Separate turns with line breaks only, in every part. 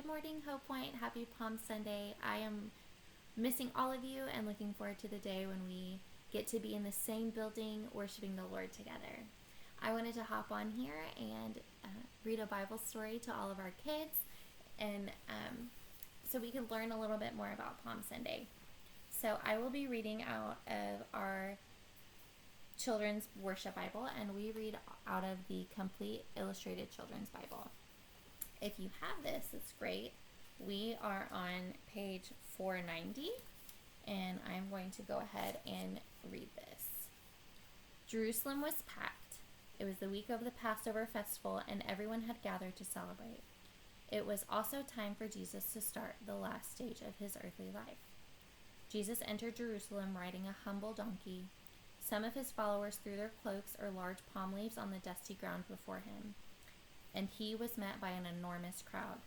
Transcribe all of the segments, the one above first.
Good morning, Hope Point. Happy Palm Sunday. I am missing all of you and looking forward to the day when we get to be in the same building worshiping the Lord together. I wanted to hop on here and read a Bible story to all of our kids, and so we can learn a little bit more about Palm Sunday. So I will be reading out of our children's worship Bible, and we read out of the Complete Illustrated Children's Bible. If you have this, it's great. We are on page 490, and I'm going to go ahead and read this. Jerusalem was packed. It was the week of the Passover festival, and everyone had gathered to celebrate. It was also time for Jesus to start the last stage of his earthly life. Jesus entered Jerusalem riding a humble donkey. Some of his followers threw their cloaks or large palm leaves on the dusty ground before him, and he was met by an enormous crowd,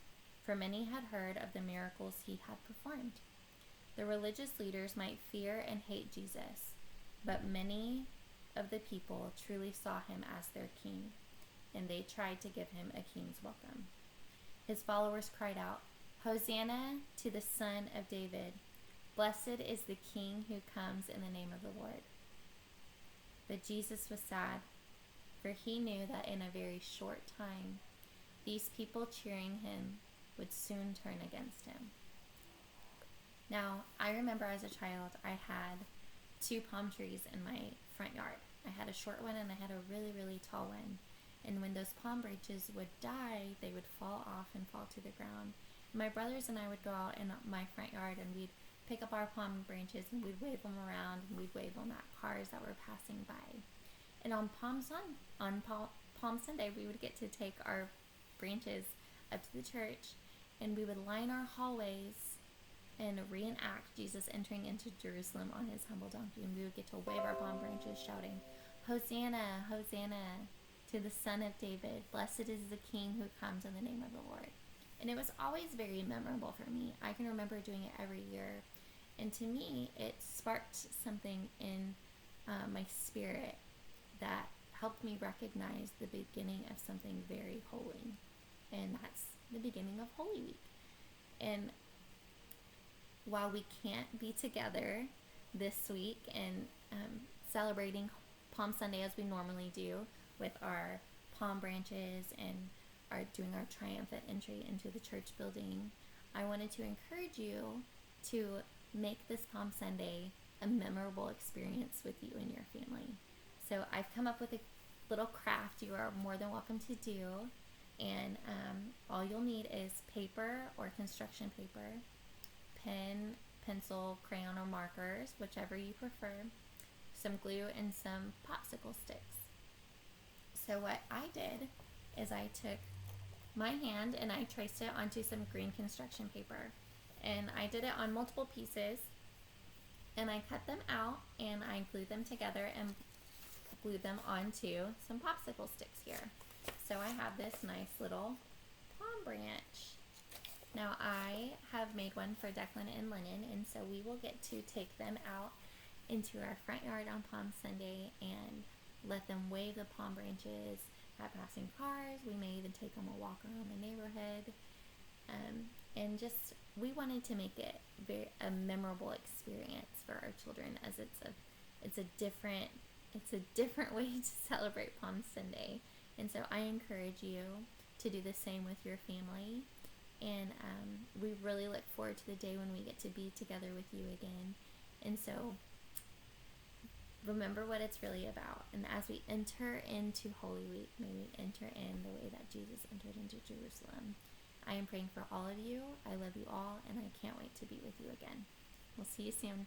for many had heard of the miracles he had performed. The religious leaders might fear and hate Jesus, but many of the people truly saw him as their king, and they tried to give him a king's welcome. His followers cried out, "Hosanna to the Son of David! Blessed is the King who comes in the name of the Lord." But Jesus was sad, for he knew that in a very short time, these people cheering him would soon turn against him. Now, I remember as a child, I had 2 palm trees in my front yard. I had a short one and I had a really, really tall one. And when those palm branches would die, they would fall off and fall to the ground. My brothers and I would go out in my front yard and we'd pick up our palm branches and we'd wave them around, and we'd wave them at cars that were passing by. And on Palm Sunday, we would get to take our branches up to the church, and we would line our hallways and reenact Jesus entering into Jerusalem on his humble donkey. And we would get to wave our palm branches, shouting, "Hosanna, Hosanna to the Son of David. Blessed is the King who comes in the name of the Lord." And it was always very memorable for me. I can remember doing it every year. And to me, it sparked something in my spirit that helped me recognize the beginning of something very holy. And that's the beginning of Holy Week. And while we can't be together this week and celebrating Palm Sunday as we normally do with our palm branches and are doing our triumphant entry into the church building, I wanted to encourage you to make this Palm Sunday a memorable experience with you and your family. So I've come up with a little craft you are more than welcome to do, and all you'll need is paper or construction paper, pen, pencil, crayon, or markers, whichever you prefer, some glue, and some popsicle sticks. So what I did is I took my hand and I traced it onto some green construction paper, and I did it on multiple pieces, and I cut them out and I glued them together and glued them onto some popsicle sticks here. So I have this nice little palm branch. Now I have made one for Declan and Lennon, and so we will get to take them out into our front yard on Palm Sunday and let them wave the palm branches at passing cars. We may even take them a walk around the neighborhood, and just we wanted to make it a memorable experience for our children, as it's a different way to celebrate Palm Sunday. And so I encourage you to do the same with your family, and we really look forward to the day when we get to be together with you again. And so remember what it's really about. And as we enter into Holy Week, may we enter in the way that Jesus entered into Jerusalem. I am praying for all of you. I love you all, and I can't wait to be with you again. We'll see you soon.